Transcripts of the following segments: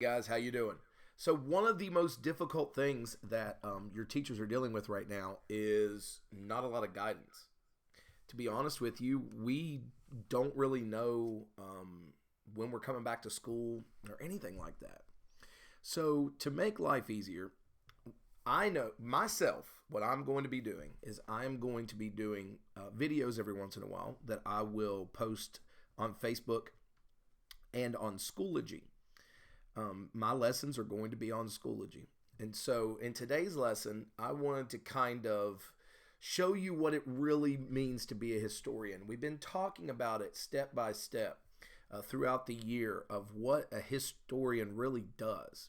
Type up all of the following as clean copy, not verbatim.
Guys, how you doing? So one of the most difficult things that your teachers are dealing with right now is not a lot of guidance. To be honest with you, we don't really know when we're coming back to school or anything like that. So to make life easier, I know myself what I'm going to be doing is I'm going to be doing videos every once in a while that I will post on Facebook and on Schoology. My lessons are going to be on Schoology. And so in today's lesson, I wanted to kind of show you what it really means to be a historian. We've been talking about it step by step throughout the year of what a historian really does.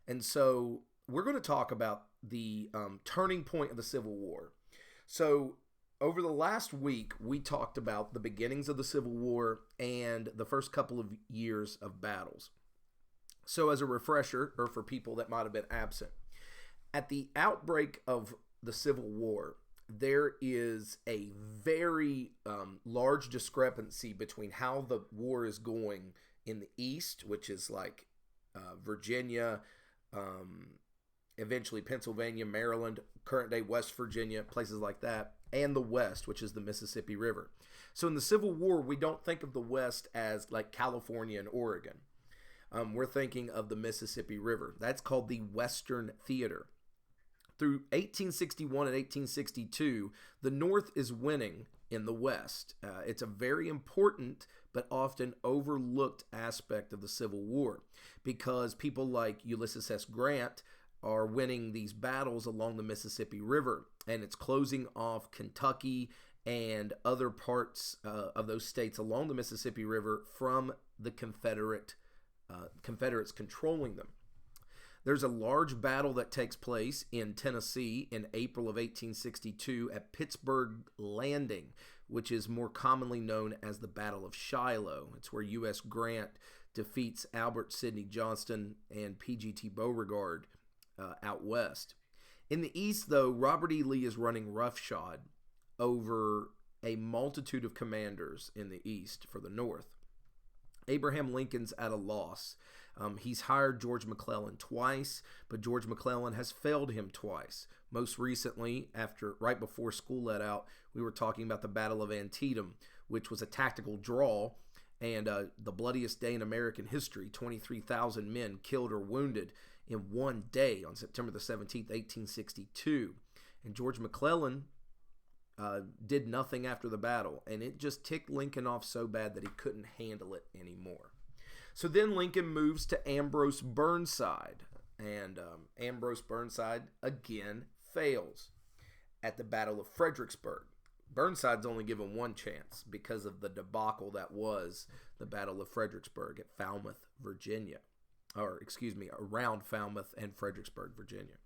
And so we're going to talk about the turning point of the Civil War. So over the last week, we talked about the beginnings of the Civil War and the first couple of years of battles. So as a refresher, or for people that might have been absent, at the outbreak of the Civil War, there is a very large discrepancy between how the war is going in the East, which is like Virginia, eventually Pennsylvania, Maryland, current day West Virginia, places like that, and the West, which is the Mississippi River. So in the Civil War, we don't think of the West as like California and Oregon. We're thinking of the Mississippi River. That's called the Western Theater. Through 1861 and 1862, the North is winning in the West. It's a very important but often overlooked aspect of the Civil War because people like Ulysses S. Grant are winning these battles along the Mississippi River, and it's closing off Kentucky and other parts of those states along the Mississippi River from the Confederates controlling them. There's a large battle that takes place in Tennessee in April of 1862 at Pittsburgh Landing, which is more commonly known as the Battle of Shiloh. It's where U.S. Grant defeats Albert Sidney Johnston and P.G.T. Beauregard out west. In the East, though, Robert E. Lee is running roughshod over a multitude of commanders in the East for the North. Abraham Lincoln's at a loss. He's hired George McClellan twice, but George McClellan has failed him twice. Most recently, right before school let out, we were talking about the Battle of Antietam, which was a tactical draw and the bloodiest day in American history. 23,000 men killed or wounded in one day on September the 17th, 1862. And George McClellan did nothing after the battle, and it just ticked Lincoln off so bad that he couldn't handle it anymore. So then Lincoln moves to Ambrose Burnside, and Ambrose Burnside again fails at the Battle of Fredericksburg. Burnside's only given one chance because of the debacle that was the Battle of Fredericksburg at Falmouth, Virginia, around Falmouth and Fredericksburg, Virginia.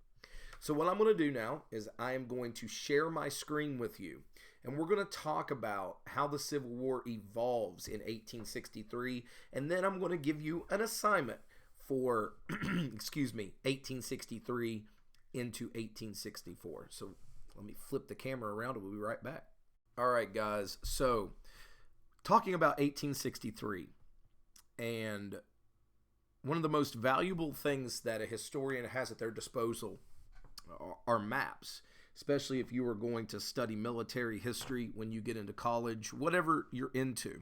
So what I'm going to do now is I am going to share my screen with you, and we're going to talk about how the Civil War evolves in 1863, and then I'm going to give you an assignment for, 1863 into 1864. So let me flip the camera around and we'll be right back. All right, guys. So talking about 1863, and one of the most valuable things that a historian has at their disposal are maps, especially if you are going to study military history when you get into college, whatever you're into.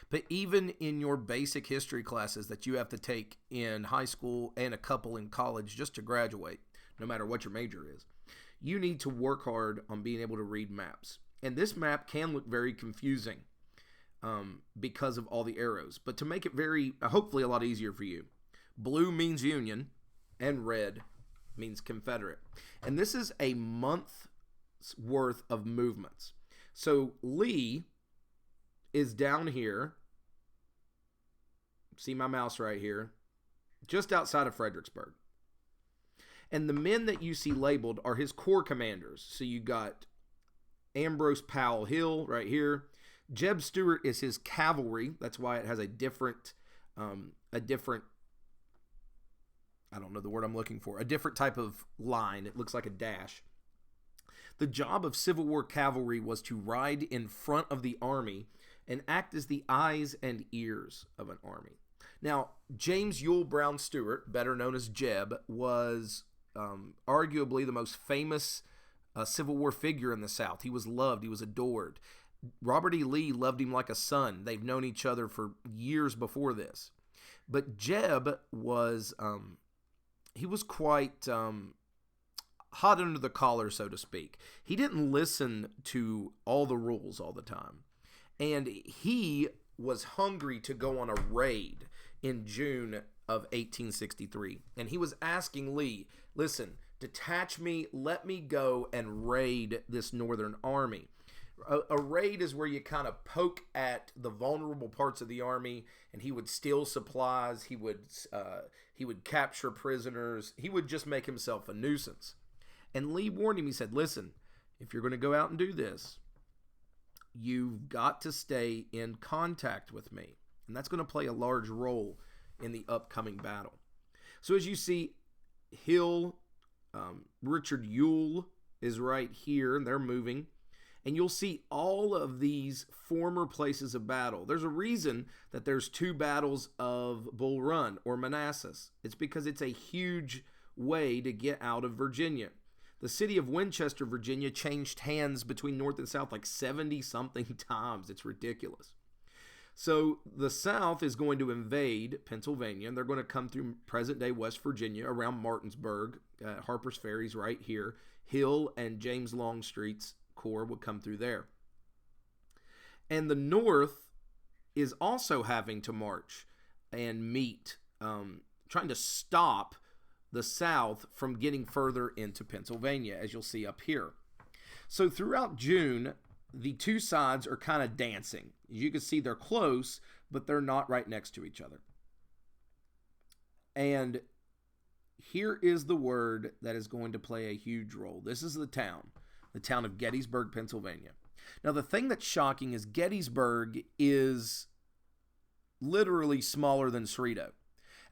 But even in your basic history classes that you have to take in high school and a couple in college just to graduate, no matter what your major is, you need to work hard on being able to read maps. And this map can look very confusing because of all the arrows. But to make it hopefully a lot easier for you, blue means Union and red means Confederate. And this is a month's worth of movements. So Lee is down here. See my mouse right here, just outside of Fredericksburg. And the men that you see labeled are his corps commanders. So you got Ambrose Powell Hill right here. Jeb Stuart is his cavalry. That's why it has a different I don't know the word I'm looking for, a different type of line. It looks like a dash. The job of Civil War cavalry was to ride in front of the army and act as the eyes and ears of an army. Now, James Ewell Brown Stewart, better known as Jeb, was arguably the most famous Civil War figure in the South. He was loved. He was adored. Robert E. Lee loved him like a son. They've known each other for years before this. But Jeb was he was quite hot under the collar, so to speak. He didn't listen to all the rules all the time. And he was hungry to go on a raid in June of 1863. And he was asking Lee, listen, detach me, let me go and raid this Northern army. A raid is where you kind of poke at the vulnerable parts of the army, and he would steal supplies, he would capture prisoners, he would just make himself a nuisance. And Lee warned him, he said, listen, if you're going to go out and do this, you've got to stay in contact with me. And that's going to play a large role in the upcoming battle. So as you see, Hill, Richard Ewell is right here, and they're moving. And you'll see all of these former places of battle. There's a reason that there's two battles of Bull Run or Manassas. It's because it's a huge way to get out of Virginia. The city of Winchester, Virginia changed hands between North and South like 70-something times. It's ridiculous. So the South is going to invade Pennsylvania, and they're going to come through present-day West Virginia around Martinsburg. Harper's Ferry's right here. Hill and James Longstreet's Corps would come through there. And the North is also having to march and meet, trying to stop the South from getting further into Pennsylvania, as you'll see up here. So throughout June, the two sides are kind of dancing. As you can see, they're close, but they're not right next to each other. And here is the word that is going to play a huge role. This is the town of Gettysburg, Pennsylvania. Now, the thing that's shocking is Gettysburg is literally smaller than Cerrito.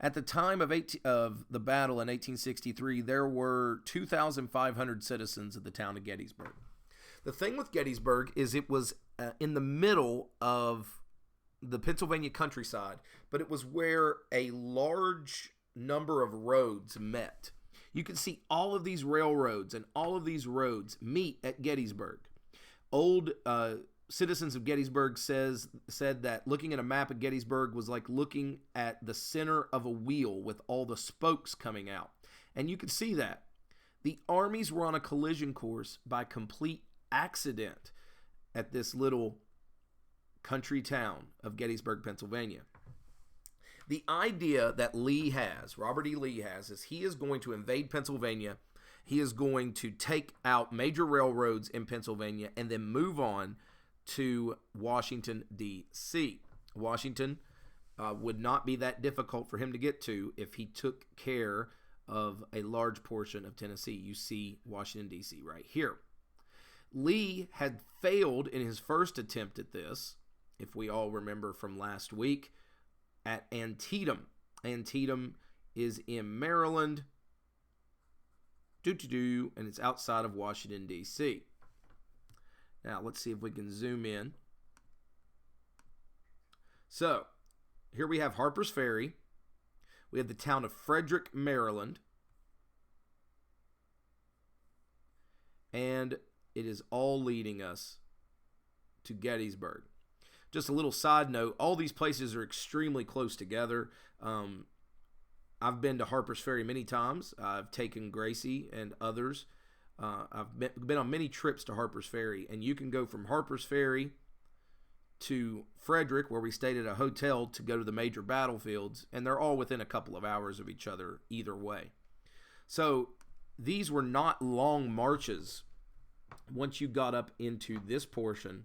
At the time of the battle in 1863, there were 2,500 citizens of the town of Gettysburg. The thing with Gettysburg is it was in the middle of the Pennsylvania countryside, but it was where a large number of roads met. You can see all of these railroads and all of these roads meet at Gettysburg. Old citizens of Gettysburg said that looking at a map of Gettysburg was like looking at the center of a wheel with all the spokes coming out. And you could see that. The armies were on a collision course by complete accident at this little country town of Gettysburg, Pennsylvania. The idea that Robert E. Lee has, is he is going to invade Pennsylvania. He is going to take out major railroads in Pennsylvania and then move on to Washington, D.C. Washington would not be that difficult for him to get to if he took care of a large portion of Tennessee. You see Washington, D.C. right here. Lee had failed in his first attempt at this, if we all remember from last week, at Antietam. Antietam is in Maryland, and it's outside of Washington, D.C. Now, let's see if we can zoom in. So, here we have Harper's Ferry. We have the town of Frederick, Maryland. And it is all leading us to Gettysburg. Just a little side note, all these places are extremely close together. I've been to Harper's Ferry many times. I've taken Gracie and others. I've been on many trips to Harper's Ferry, and you can go from Harper's Ferry to Frederick, where we stayed at a hotel, to go to the major battlefields, and they're all within a couple of hours of each other either way. So these were not long marches once you got up into this portion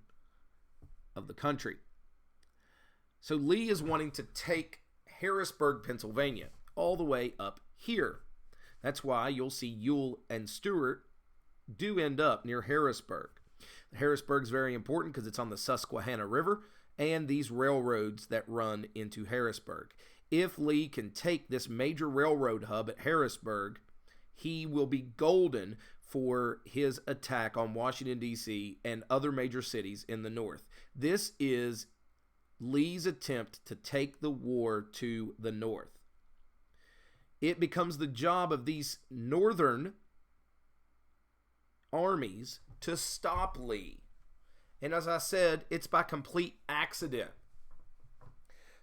of the country. So Lee is wanting to take Harrisburg, Pennsylvania, all the way up here. That's why you'll see Ewell and Stewart do end up near Harrisburg. Harrisburg's very important because it's on the Susquehanna River and these railroads that run into Harrisburg. If Lee can take this major railroad hub at Harrisburg, he will be golden for his attack on Washington, D.C. and other major cities in the north. This is Lee's attempt to take the war to the north. It becomes the job of these northern armies to stop Lee. And as I said, it's by complete accident.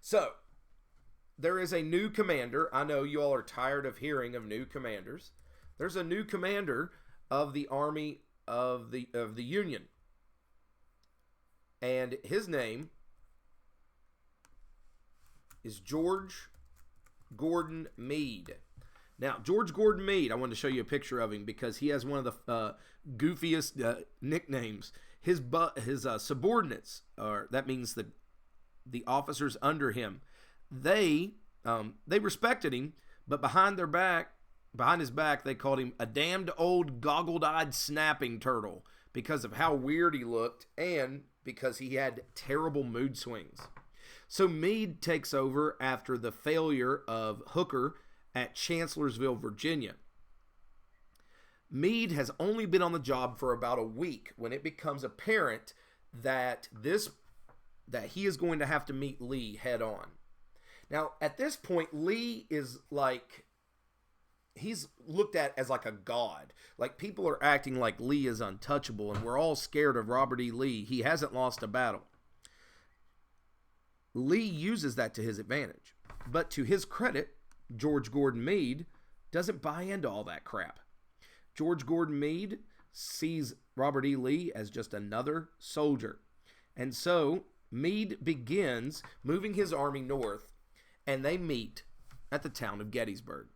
So, there is a new commander. I know you all are tired of hearing of new commanders. There's a new commander of the army of the Union. And his name is George Gordon Meade. Now, George Gordon Meade, I wanted to show you a picture of him because he has one of the goofiest nicknames. His subordinates, or that means the officers under him, they respected him, but behind his back, they called him a damned old goggled-eyed snapping turtle because of how weird he looked and because he had terrible mood swings. So Meade takes over after the failure of Hooker at Chancellorsville, Virginia. Meade has only been on the job for about a week when it becomes apparent that he is going to have to meet Lee head on. Now, at this point, Lee is like, he's looked at as like a god. Like, people are acting like Lee is untouchable, and we're all scared of Robert E. Lee. He hasn't lost a battle. Lee uses that to his advantage. But to his credit, George Gordon Meade doesn't buy into all that crap. George Gordon Meade sees Robert E. Lee as just another soldier. And so Meade begins moving his army north, and they meet at the town of Gettysburg.